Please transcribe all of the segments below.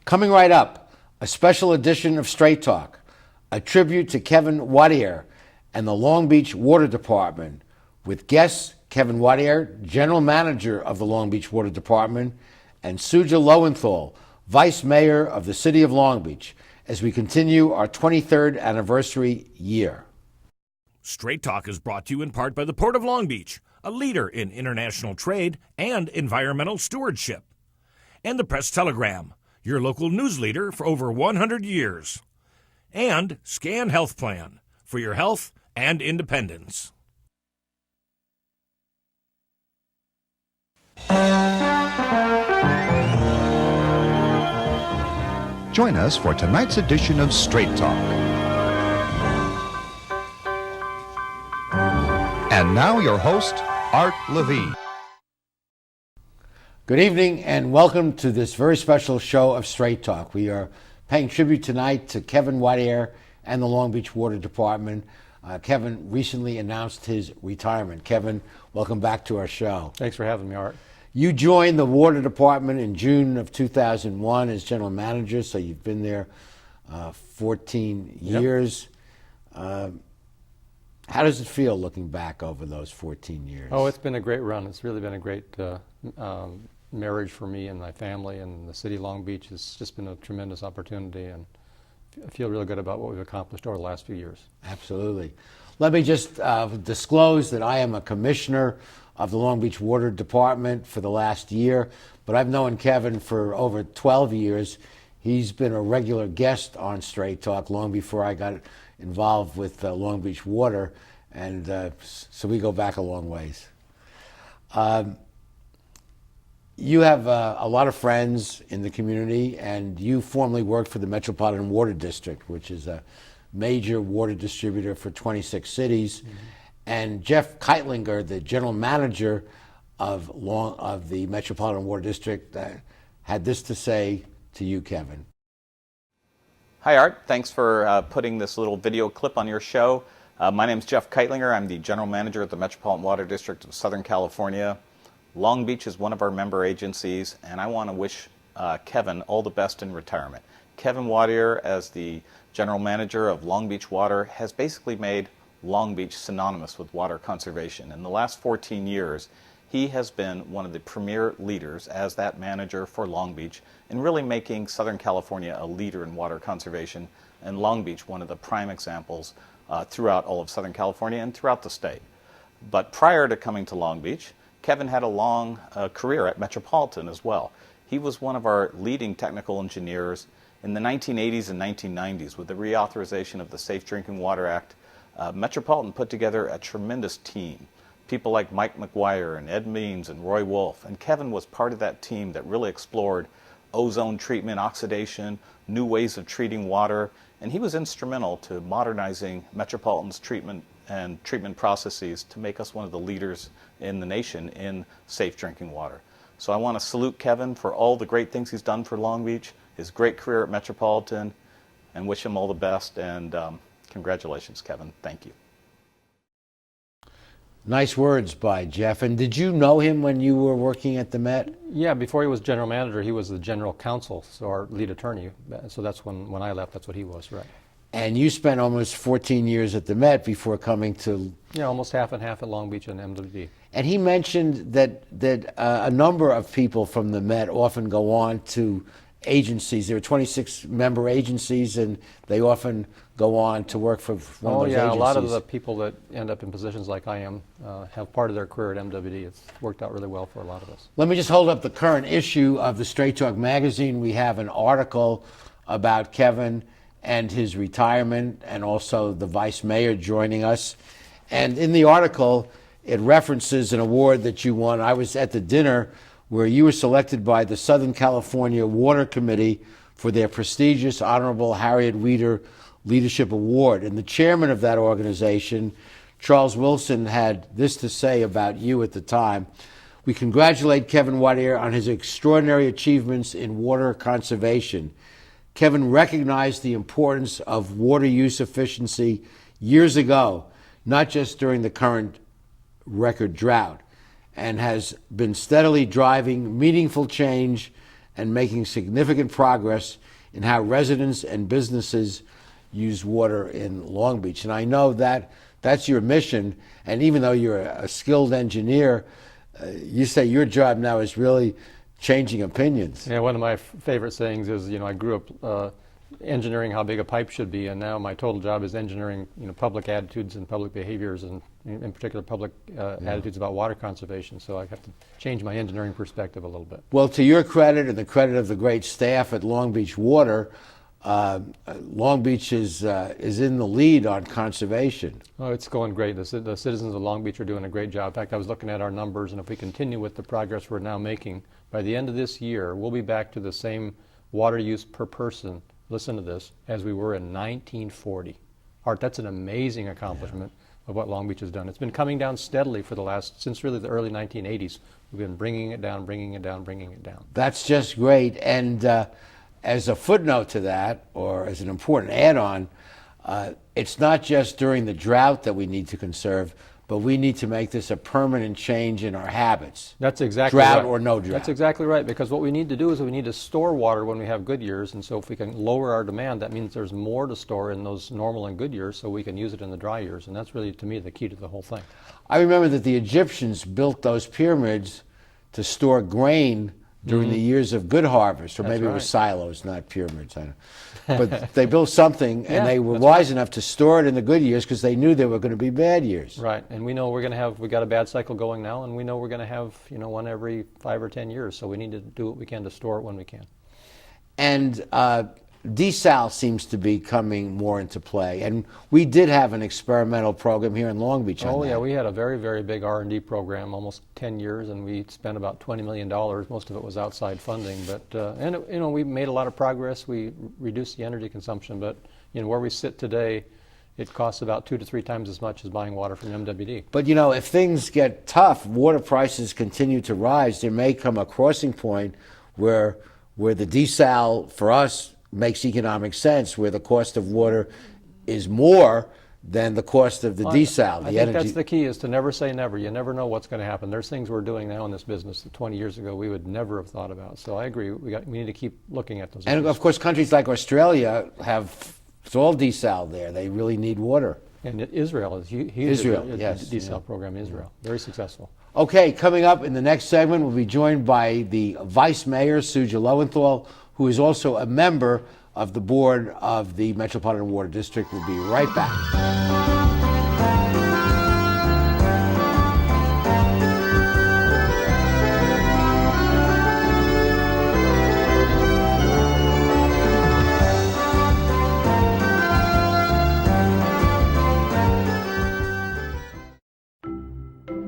Coming right up, a special edition of Straight Talk, a tribute to Kevin Wattier and the Long Beach Water Department, with guests Kevin Wattier, General Manager of the Long Beach Water Department, and Suja Lowenthal, Vice Mayor of the City of Long Beach, as we continue our 23rd anniversary year. Straight Talk is brought to you in part by the Port of Long Beach, a leader in international trade and environmental stewardship, and the Press Telegram, your local news leader for over 100 years, and Scan Health Plan for your health and independence. Join us for tonight's edition of Straight Talk. And now your host, Art Levine. Good evening and welcome to this very special show of Straight Talk. We are paying tribute tonight to Kevin Wattier and the Long Beach Water Department. Kevin recently announced his retirement. Kevin, welcome back to our show. Thanks for having me, Art. You joined the Water Department in June of 2001 as General Manager, so you've been there 14 years. How does it feel looking back over those 14 years? Oh, it's been a great run. It's really been a great marriage for me and my family, and the city of Long Beach has just been a tremendous opportunity, and I feel really good about what we've accomplished over the last few years. Absolutely. Let me just disclose that I am a commissioner of the Long Beach Water Department for the last year, but I've known Kevin for over 12 years. He's been a regular guest on Straight Talk long before I got involved with Long Beach Water, and so we go back a long ways. You have a lot of friends in the community, and you formerly worked for the Metropolitan Water District, which is a major water distributor for 26 cities. Mm-hmm. And Jeff Keitlinger, the general manager of the Metropolitan Water District, had this to say to you, Kevin. Hi, Art. Thanks for putting this little video clip on your show. My name is Jeff Keitlinger. I'm the general manager at the Metropolitan Water District of Southern California. Long Beach is one of our member agencies, and I want to wish Kevin all the best in retirement. Kevin Wattier, as the general manager of Long Beach Water, has basically made Long Beach synonymous with water conservation. In the last 14 years, he has been one of the premier leaders as that manager for Long Beach in really making Southern California a leader in water conservation, and Long Beach one of the prime examples throughout all of Southern California and throughout the state. But prior to coming to Long Beach, Kevin had a long career at Metropolitan as well. He was one of our leading technical engineers in the 1980s and 1990s with the reauthorization of the Safe Drinking Water Act. Metropolitan put together a tremendous team. People like Mike McGuire and Ed Means and Roy Wolf. And Kevin was part of that team that really explored ozone treatment, oxidation, new ways of treating water. And he was instrumental to modernizing Metropolitan's treatment processes to make us one of the leaders in the nation in safe drinking water. So I want to salute Kevin for all the great things he's done for Long Beach, his great career at Metropolitan, and wish him all the best. And congratulations, Kevin. Thank you. Nice words by Jeff. And did you know him when you were working at the Met? Yeah, before he was general manager, he was the general counsel, so our lead attorney. So that's when I left, that's what he was, right. And you spent almost 14 years at the Met before coming to... Yeah, almost half and half at Long Beach and MWD. And he mentioned that a number of people from the Met often go on to agencies. There are 26 member agencies, and they often go on to work for one of those agencies. A lot of the people that end up in positions like I am have part of their career at MWD. It's worked out really well for a lot of us. Let me just hold up the current issue of the Straight Talk magazine. We have an article about Kevin and his retirement, and also the vice mayor joining us. And in the article, it references an award that you won. I was at the dinner where you were selected by the Southern California Water Committee for their prestigious Honorable Harriet Weeder Leadership Award. And the chairman of that organization, Charles Wilson, had this to say about you at the time. We congratulate Kevin Wattier on his extraordinary achievements in water conservation. Kevin recognized the importance of water use efficiency years ago, not just during the current record drought, and has been steadily driving meaningful change and making significant progress in how residents and businesses use water in Long Beach. And I know that that's your mission, and even though you're a skilled engineer, you say your job now is really changing opinions. Yeah, one of my favorite sayings is, I grew up engineering how big a pipe should be, and now my total job is engineering, public attitudes and public behaviors, and in particular public attitudes about water conservation. So I have to change my engineering perspective a little bit. Well, to your credit and the credit of the great staff at Long Beach Water, Long Beach is in the lead on conservation. Oh, it's going great. The citizens of Long Beach are doing a great job. In fact, I was looking at our numbers, and if we continue with the progress we're now making, by the end of this year, we'll be back to the same water use per person, listen to this, as we were in 1940. Art, that's an amazing accomplishment of what Long Beach has done. It's been coming down steadily since really the early 1980s. We've been bringing it down, bringing it down, bringing it down. That's just great. And as a footnote to that, or as an important add-on, it's not just during the drought that we need to conserve, but we need to make this a permanent change in our habits. That's exactly right. Drought right. or no drought. That's exactly right, because what we need to do is we need to store water when we have good years, and so if we can lower our demand, that means there's more to store in those normal and good years, so we can use it in the dry years, and that's really, to me, the key to the whole thing. I remember that the Egyptians built those pyramids to store grain during the years of good harvest, or maybe it was silos, not pyramids. I don't know. But they built something, and they were wise enough to store it in the good years because they knew there were going to be bad years. Right, and we know we got a bad cycle going now, and we know we're going to have one every 5 or 10 years. So we need to do what we can to store it when we can. And desal seems to be coming more into play, and we did have an experimental program here in Long Beach. Oh yeah, we had a very, very big R&D program, almost 10 years, and we spent about $20 million. Most of it was outside funding, but we made a lot of progress. We reduced the energy consumption, but where we sit today, it costs about 2 to 3 times as much as buying water from MWD. But if things get tough, water prices continue to rise, there may come a crossing point where the desal for us makes economic sense, where the cost of water is more than the cost of the desal. I think that's the key, is to never say never. You never know what's going to happen. There's things we're doing now in this business that 20 years ago we would never have thought about. So I agree. We need to keep looking at those And issues. of course, countries like Australia it's all desal there. They really need water. And Israel is huge. Israel, yes. The desal program in Israel. Very successful. Okay, coming up in the next segment, we'll be joined by the Vice Mayor, Suja Lowenthal, who is also a member of the board of the Metropolitan Water District. We'll be right back.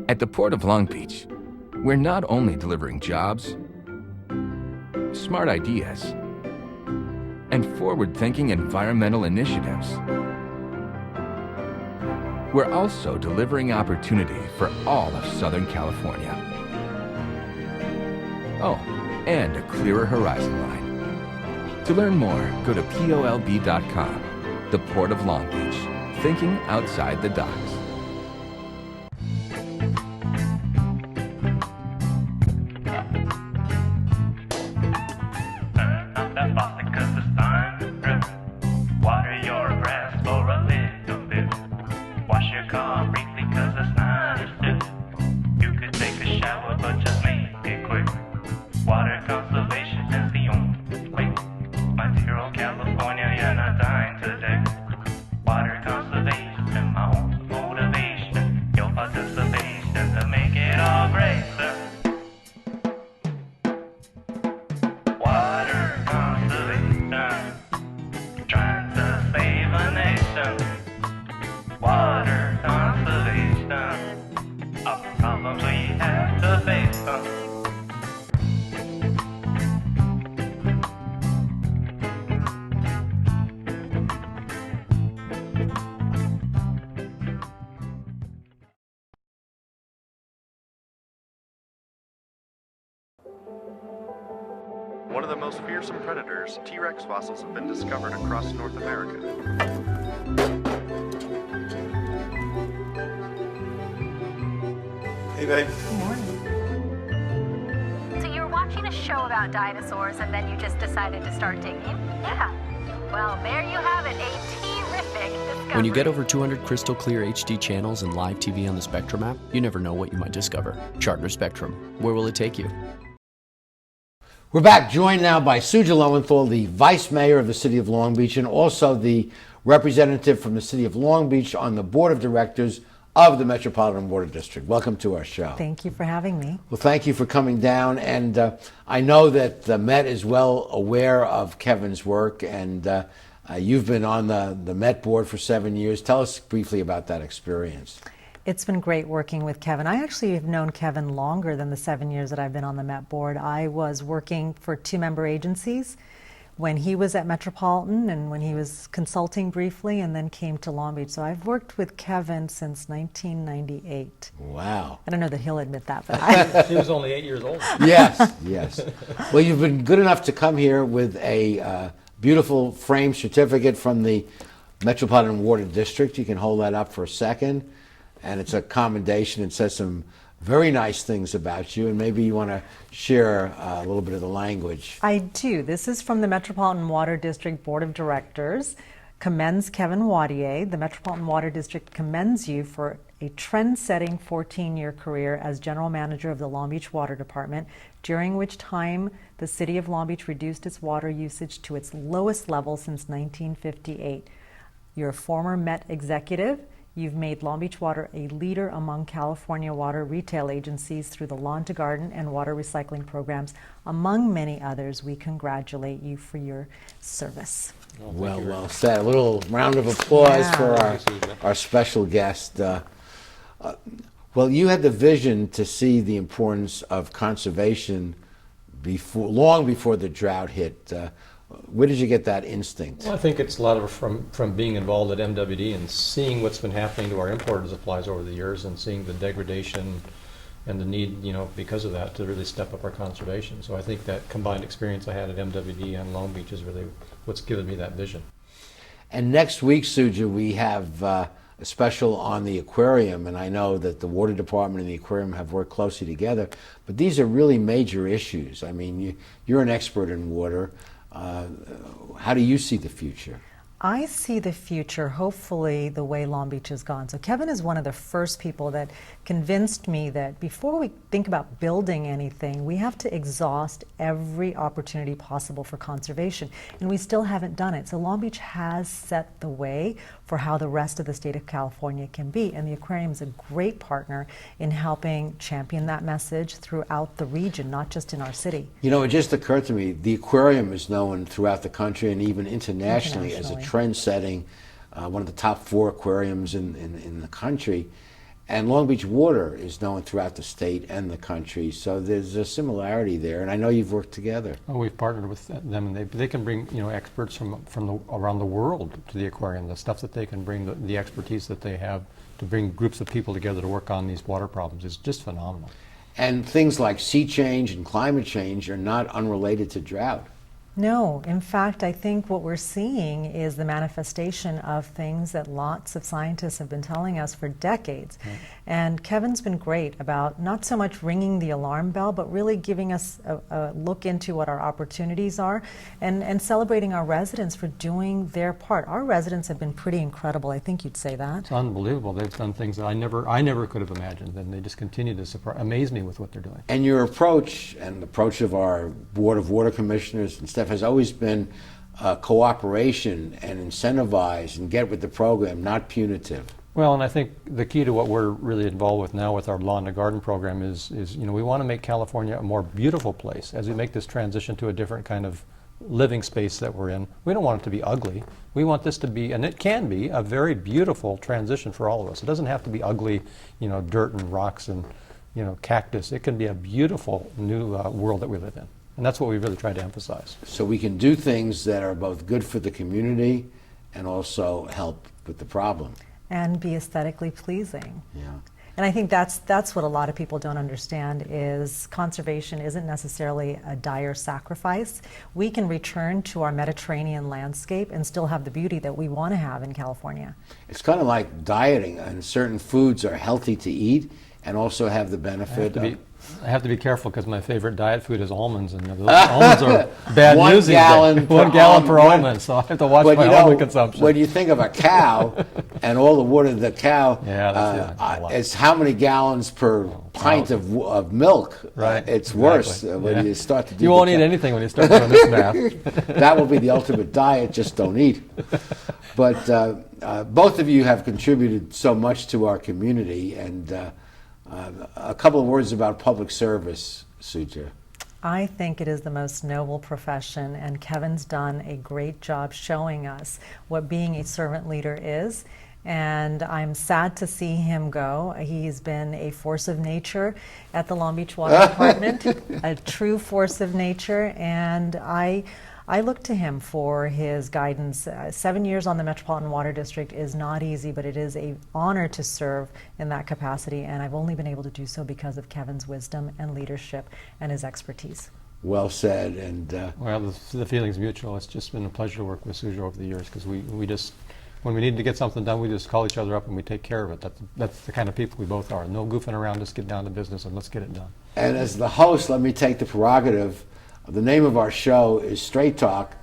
At the Port of Long Beach, we're not only delivering jobs, smart ideas, and forward-thinking environmental initiatives, we're also delivering opportunity for all of Southern California. Oh, and a clearer horizon line. To learn more, go to POLB.com. The Port of Long Beach, thinking outside the docks. One of the most fearsome predators, T-Rex fossils have been discovered across North America. Hey, babe. Good morning. So you're watching a a show about dinosaurs and then you just decided to start digging? Yeah. Well, there you have it, a terrific discovery. When you get over 200 crystal clear HD channels and live TV on the Spectrum app, you never know what you might discover. Charter Spectrum. Where will it take you? We're back, joined now by Suja Lowenthal, the Vice Mayor of the City of Long Beach, and also the representative from the City of Long Beach on the Board of Directors of the Metropolitan Water District. Welcome to our show. Thank you for having me. Well, thank you for coming down, and I know that the Met is well aware of Kevin's work, and you've been on the Met Board for 7 years. Tell us briefly about that experience. It's been great working with Kevin. I actually have known Kevin longer than the 7 years that I've been on the Met Board. I was working for two-member agencies when he was at Metropolitan and when he was consulting briefly, and then came to Long Beach. So I've worked with Kevin since 1998. Wow. I don't know that he'll admit that, but He was only 8 years old. Yes, yes. Well, you've been good enough to come here with a beautiful framed certificate from the Metropolitan Water District. You can hold that up for a second. And it's a commendation. It says some very nice things about you, and maybe you want to share a little bit of the language. I do. This is from the Metropolitan Water District Board of Directors. Commends Kevin Wattier. The Metropolitan Water District commends you for a trend-setting 14-year career as General Manager of the Long Beach Water Department, during which time the City of Long Beach reduced its water usage to its lowest level since 1958. You're a former Met executive. You've made Long Beach Water a leader among California water retail agencies through the Lawn to Garden and water recycling programs, among many others. We congratulate you for your service. Well said. A little round of applause for our special guest. Well, you had the vision to see the importance of conservation long before the drought hit. Where did you get that instinct? Well, I think it's a lot of from being involved at MWD and seeing what's been happening to our imported supplies over the years, and seeing the degradation and the need, because of that, to really step up our conservation. So I think that combined experience I had at MWD and Long Beach is really what's given me that vision. And next week, Suja, we have a special on the aquarium, and I know that the Water Department and the aquarium have worked closely together, but these are really major issues. I mean, you're an expert in water. How do you see the future? I see the future, hopefully, the way Long Beach has gone. So Kevin is one of the first people that convinced me that before we think about building anything, we have to exhaust every opportunity possible for conservation. And we still haven't done it. So Long Beach has set the way for how the rest of the state of California can be. And the aquarium is a great partner in helping champion that message throughout the region, not just in our city. It just occurred to me, the aquarium is known throughout the country and even internationally as a trend-setting, one of the top 4 aquariums in the country. And Long Beach Water is known throughout the state and the country, so there's a similarity there, and I know you've worked together. Oh, we've partnered with them, and they can bring experts from around the world to the aquarium. The stuff that they can bring, the expertise that they have to bring groups of people together to work on these water problems is just phenomenal. And things like sea change and climate change are not unrelated to drought. No, in fact, I think what we're seeing is the manifestation of things that lots of scientists have been telling us for decades. Right. And Kevin's been great about not so much ringing the alarm bell, but really giving us a look into what our opportunities are and celebrating our residents for doing their part. Our residents have been pretty incredible. I think you'd say that. It's unbelievable. They've done things that I never could have imagined, and they just continue to amaze me with what they're doing. And your approach and the approach of our Board of Water Commissioners and stuff has always been cooperation and incentivize and get with the program, not punitive. Well, and I think the key to what we're really involved with now with our Lawn to Garden program is we want to make California a more beautiful place as we make this transition to a different kind of living space that we're in. We don't want it to be ugly. We want this to be, and it can be, a very beautiful transition for all of us. It doesn't have to be ugly, dirt and rocks and cactus. It can be a beautiful new world that we live in. And that's what we really try to emphasize. So we can do things that are both good for the community and also help with the problem. And be aesthetically pleasing. Yeah. And I think that's what a lot of people don't understand is conservation isn't necessarily a dire sacrifice. We can return to our Mediterranean landscape and still have the beauty that we want to have in California. It's kind of like dieting, and certain foods are healthy to eat and also have the benefit I have to be careful because my favorite diet food is almonds, and those almonds are bad news these days. 1 gallon per almond, so I have to watch my almond consumption. When you think of a cow and all the water the cow, it's how many gallons per pint of milk. Right. It's worse when you start to do You won't eat anything when you start doing this math. That will be the ultimate diet, just don't eat. But both of you have contributed so much to our community, and a couple of words about public service, Suja. I think it is the most noble profession, and Kevin's done a great job showing us what being a servant leader is. And I'm sad to see him go. He's been a force of nature at the Long Beach Water Department, a true force of nature, and I look to him for his guidance. 7 years on the Metropolitan Water District is not easy, but it is an honor to serve in that capacity, and I've only been able to do so because of Kevin's wisdom and leadership and his expertise. Well said. And well, the feeling's mutual. It's just been a pleasure to work with Suja over the years, because we just, when we need to get something done, we just call each other up and we take care of it. That's the kind of people we both are. No goofing around, just get down to business and let's get it done. And as the host, let me take the prerogative. The name of our show is Straight Talk,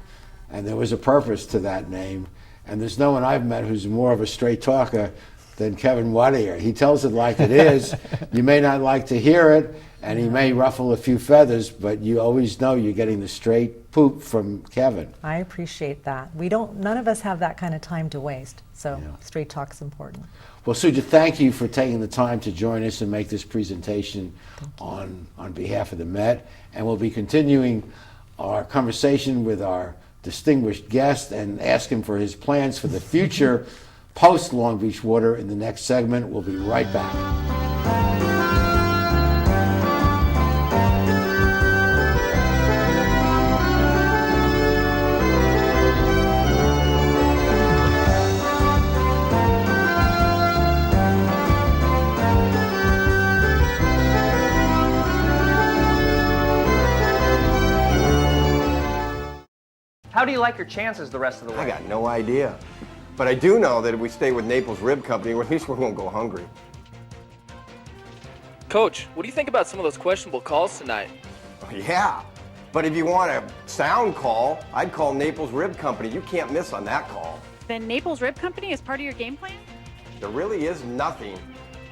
and there was a purpose to that name. And there's no one I've met who's more of a straight talker than Kevin Wattier. He tells it like it is. You may not like to hear it, and he may ruffle a few feathers, but you always know you're getting the straight poop from Kevin. I appreciate that. None of us have that kind of time to waste, so straight talk is important. Well, Suja, thank you for taking the time to join us and make this presentation on behalf of the Met. And we'll be continuing our conversation with our distinguished guest and ask him for his plans for the future post Long Beach Water in the next segment. We'll be right back. How do you like your chances the rest of the way? I got no idea. But I do know that if we stay with Naples Rib Company, at least we won't go hungry. Coach, what do you think about some of those questionable calls tonight? Yeah, but if you want a sound call, I'd call Naples Rib Company. You can't miss on that call. Then Naples Rib Company is part of your game plan? There really is nothing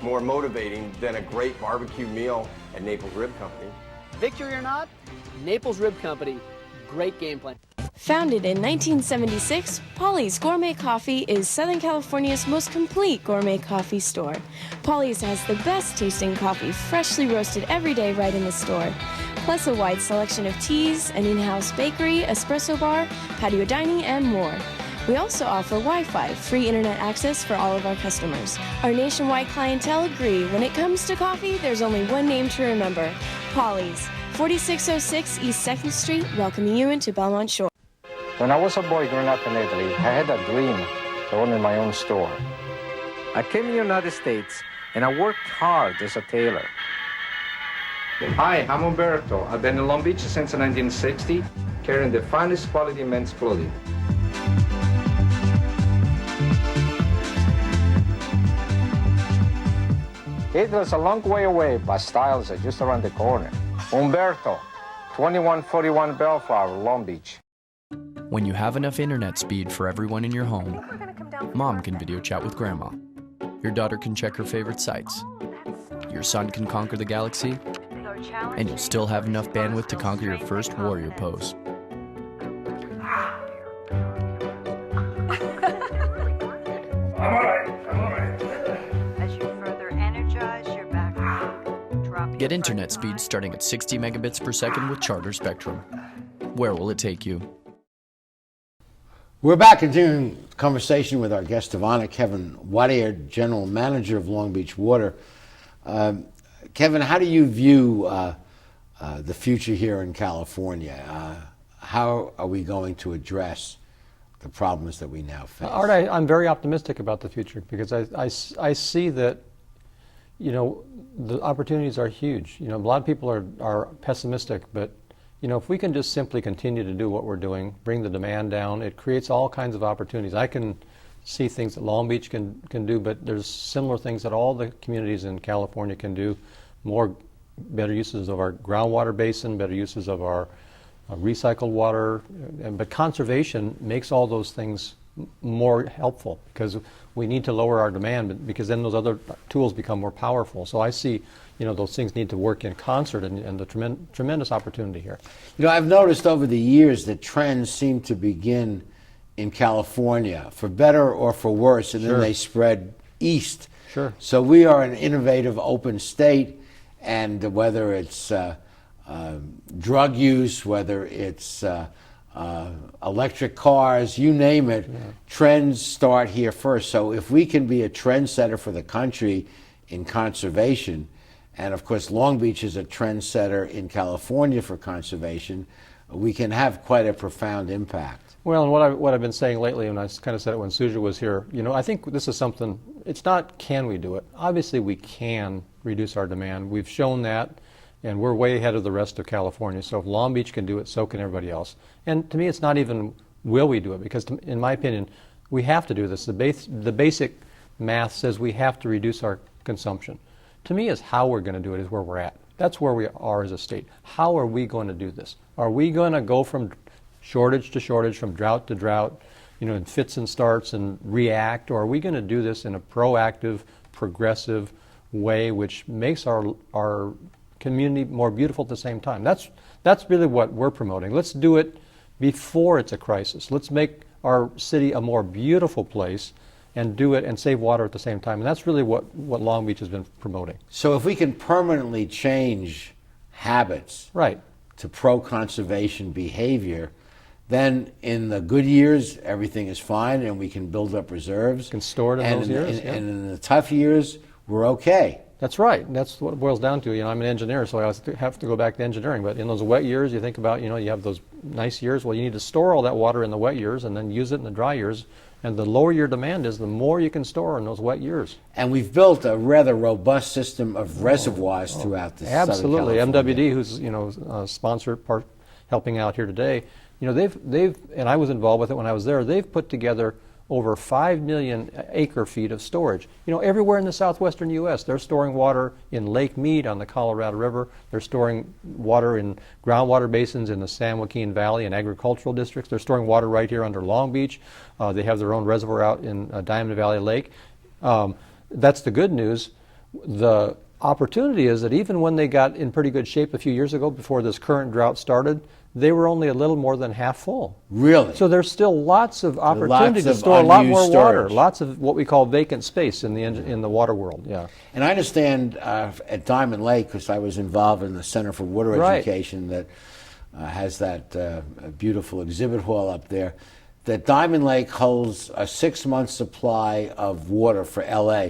more motivating than a great barbecue meal at Naples Rib Company. Victory or not, Naples Rib Company, great game plan. Founded in 1976, Polly's Gourmet Coffee is Southern California's most complete gourmet coffee store. Polly's has the best tasting coffee, freshly roasted every day right in the store, plus a wide selection of teas, an in-house bakery, espresso bar, patio dining, and more. We also offer Wi-Fi, free internet access for all of our customers. Our nationwide clientele agree when it comes to coffee, there's only one name to remember, Polly's, 4606 East 2nd Street, welcoming you into Belmont Shore. When I was a boy growing up in Italy, I had a dream to own my own store. I came to the United States and I worked hard as a tailor. Hi, I'm Umberto. I've been in Long Beach since 1960, carrying the finest quality men's clothing. Italy's a long way away, but styles are just around the corner. Umberto, 2141 Bellflower, Long Beach. When you have enough internet speed for everyone in your home, Mom can video chat with Grandma. Your daughter can check her favorite sites. Your son can conquer the galaxy. And you'll still have enough bandwidth to conquer your first warrior pose. I'm alright. As you further energize your back, drop Get internet speed starting at 60 megabits per second with Charter Spectrum. Where will it take you? We're back continuing conversation with our guest of honor, Kevin Wattier, General Manager of Long Beach Water. Kevin, how do you view the future here in California? How are we going to address the problems that we now face? Art, I'm very optimistic about the future because I see that, you know, the opportunities are huge. You know, a lot of people are pessimistic, but you know, if we can just simply continue to do what we're doing, bring the demand down, it creates all kinds of opportunities. I can see things that Long Beach can do, but there's similar things that all the communities in California can do. More better uses of our groundwater basin, better uses of our recycled water. But conservation makes all those things more helpful because we need to lower our demand because then those other tools become more powerful. So I see, those things need to work in concert and the tremendous opportunity here. I've noticed over the years that trends seem to begin in California, for better or for worse, and then they spread east. Sure. So we are an innovative, open state, and whether it's drug use, whether it's electric cars, you name it, trends start here first. So if we can be a trendsetter for the country in conservation, and of course Long Beach is a trendsetter in California for conservation, we can have quite a profound impact. Well, and what I've been saying lately, and I kind of said it when Suja was here, I think this is something, it's not can we do it. Obviously we can reduce our demand. We've shown that, and we're way ahead of the rest of California. So if Long Beach can do it, so can everybody else. And to me, it's not even will we do it, because in my opinion, we have to do this. The basic math says we have to reduce our consumption. To me, is how we're going to do it is where we're at. That's where we are as a state. How are we going to do this? Are we going to go from shortage to shortage, from drought to drought, in fits and starts and react, or are we going to do this in a proactive, progressive way which makes our community more beautiful at the same time? That's really what we're promoting. Let's do it before it's a crisis. Let's make our city a more beautiful place and do it and save water at the same time. And that's really what Long Beach has been promoting. So if we can permanently change habits to pro-conservation behavior, then in the good years, everything is fine and we can build up reserves. Can store it in those years. And in the tough years, we're okay. That's right. That's what it boils down to. I'm an engineer, so I always have to go back to engineering. But in those wet years, you think about, you have those nice years. Well, you need to store all that water in the wet years and then use it in the dry years. And the lower your demand is, the more you can store in those wet years. And we've built a rather robust system of reservoirs throughout the absolutely. Southern California. MWD, who's sponsored part, helping out here today, they've and I was involved with it when I was there. They've put together over 5 million acre-feet of storage. Everywhere in the southwestern U.S., they're storing water in Lake Mead on the Colorado River. They're storing water in groundwater basins in the San Joaquin Valley and agricultural districts. They're storing water right here under Long Beach. They have their own reservoir out in Diamond Valley Lake. That's the good news. The opportunity is that even when they got in pretty good shape a few years ago, before this current drought started, they were only a little more than half full. Really? So there's still lots of opportunity to store a lot more water. Lots of what we call vacant space in the water world. Yeah. And I understand at Diamond Lake, because I was involved in the Center for Water Education that has that beautiful exhibit hall up there, that Diamond Lake holds a 6-month supply of water for LA.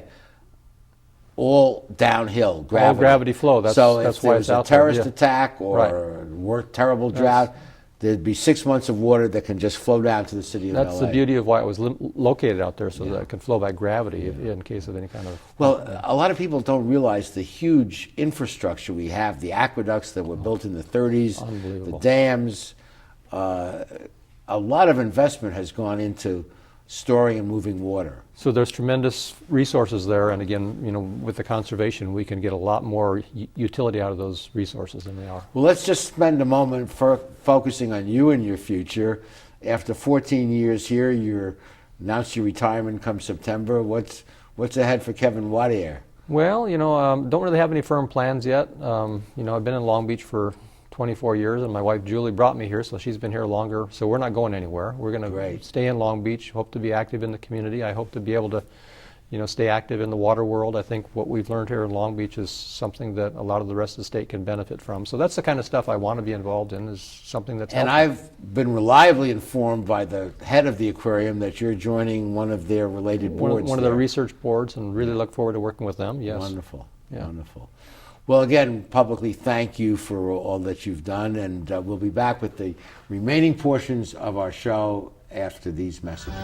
All downhill, gravity. All gravity flow. That's so that's if why there it's was a out there. terrorist attack or terrible drought, there'd be 6 months of water that can just flow down to the city of LA. That's the beauty of why it was located out there, so that it can flow by gravity in case of any kind of... Well, a lot of people don't realize the huge infrastructure we have, the aqueducts that were built in the 30s, the dams. A lot of investment has gone into storing and moving water. So there's tremendous resources there, and again, with the conservation, we can get a lot more utility out of those resources than they are. Well, let's just spend a moment focusing on you and your future. After 14 years here, you announced your retirement come September. What's ahead for Kevin Wattier? Well, don't really have any firm plans yet. I've been in Long Beach for 24 years, and my wife Julie brought me here, so she's been here longer. So we're not going anywhere. We're going to stay in Long Beach, hope to be active in the community. I hope to be able to, stay active in the water world. I think what we've learned here in Long Beach is something that a lot of the rest of the state can benefit from. So that's the kind of stuff I want to be involved in, is something that's And helpful. I've been reliably informed by the head of the aquarium that you're joining one of their related boards. One of the research boards, and really look forward to working with them, yes. Wonderful, wonderful. Well, again, publicly thank you for all that you've done, and we'll be back with the remaining portions of our show after these messages.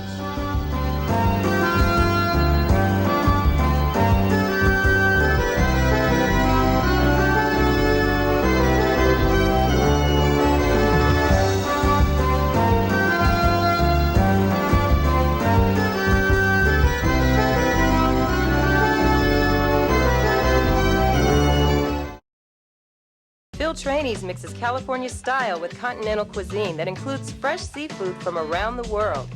Phil Trainees mixes California style with continental cuisine that includes fresh seafood from around the world.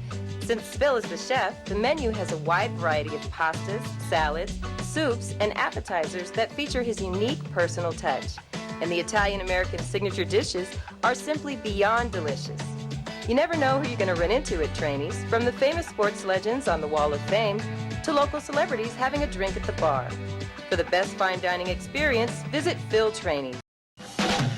Since Phil is the chef, the menu has a wide variety of pastas, salads, soups, and appetizers that feature his unique personal touch. And the Italian-American signature dishes are simply beyond delicious. You never know who you're going to run into at Trainees, from the famous sports legends on the Wall of Fame to local celebrities having a drink at the bar. For the best fine dining experience, visit Phil Trainees.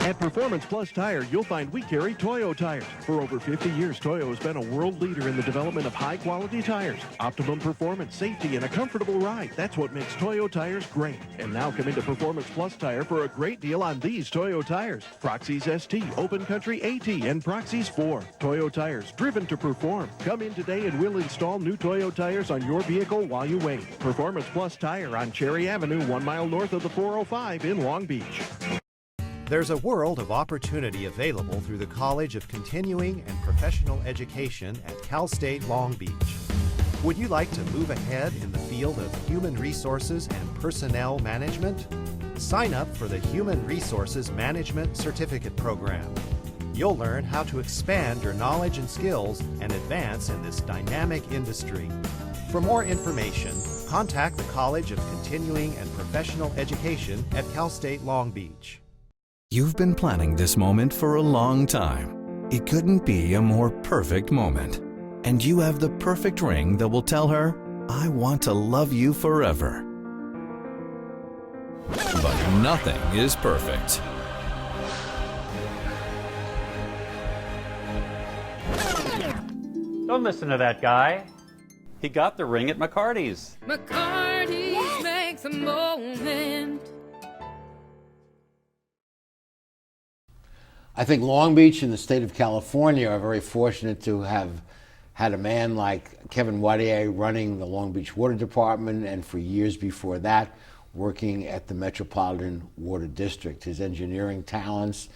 At Performance Plus Tire, you'll find we carry Toyo tires. For over 50 years, Toyo has been a world leader in the development of high-quality tires. Optimum performance, safety, and a comfortable ride. That's what makes Toyo tires great. And now come into Performance Plus Tire for a great deal on these Toyo tires. Proxys ST, Open Country AT, and Proxys 4. Toyo tires, driven to perform. Come in today and we'll install new Toyo tires on your vehicle while you wait. Performance Plus Tire on Cherry Avenue, 1 mile north of the 405 in Long Beach. There's a world of opportunity available through the College of Continuing and Professional Education at Cal State Long Beach. Would you like to move ahead in the field of human resources and personnel management? Sign up for the Human Resources Management Certificate Program. You'll learn how to expand your knowledge and skills and advance in this dynamic industry. For more information, contact the College of Continuing and Professional Education at Cal State Long Beach. You've been planning this moment for a long time. It couldn't be a more perfect moment. And you have the perfect ring that will tell her, I want to love you forever. But nothing is perfect. Don't listen to that guy. He got the ring at McCarty's. McCarty's makes a moment. I think Long Beach and the state of California are very fortunate to have had a man like Kevin Wattier running the Long Beach Water Department, and for years before that, working at the Metropolitan Water District. His engineering talents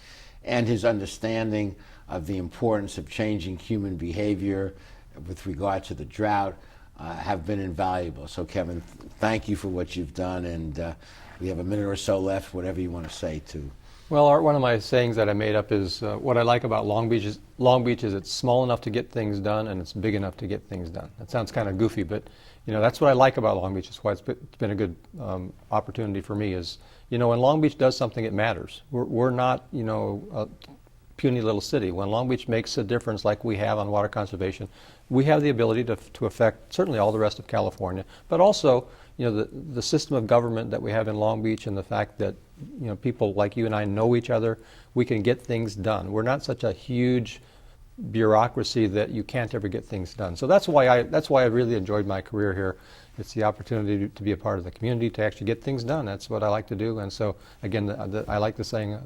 and his understanding of the importance of changing human behavior with regard to the drought have been invaluable. So Kevin, thank you for what you've done, and we have a minute or so left, whatever you want to say to. Well, Art, one of my sayings that I made up is what I like about Long Beach is it's small enough to get things done and it's big enough to get things done. That sounds kind of goofy, but that's what I like about Long Beach. It's why it's been a good opportunity for me. Is when Long Beach does something, it matters. We're not a puny little city. When Long Beach makes a difference, like we have on water conservation, we have the ability to affect certainly all the rest of California, but also the system of government that we have in Long Beach, and the fact that people like you and I know each other, we can get things done. We're not such a huge bureaucracy that you can't ever get things done. So that's why I really enjoyed my career here. It's the opportunity to be a part of the community, to actually get things done. That's what I like to do. And so again, I like the saying,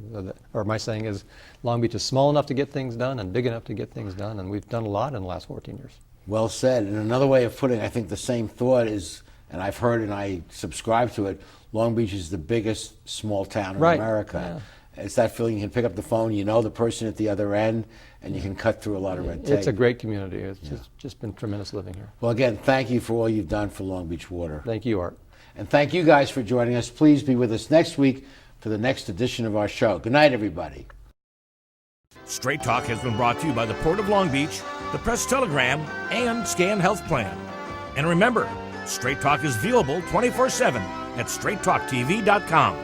or my saying is, Long Beach is small enough to get things done and big enough to get things done, and we've done a lot in the last 14 years. Well said. And another way of putting, I think the same thought is, and I've heard and I subscribe to it, Long Beach is the biggest small town in America. Yeah. It's that feeling you can pick up the phone, you know the person at the other end, and you can cut through a lot of red tape. It's a great community. It's just been tremendous living here. Well, again, thank you for all you've done for Long Beach Water. Thank you, Art. And thank you guys for joining us. Please be with us next week for the next edition of our show. Good night, everybody. Straight Talk has been brought to you by the Port of Long Beach, the Press Telegram, and Scan Health Plan. And remember, Straight Talk is viewable 24/7 at straighttalktv.com.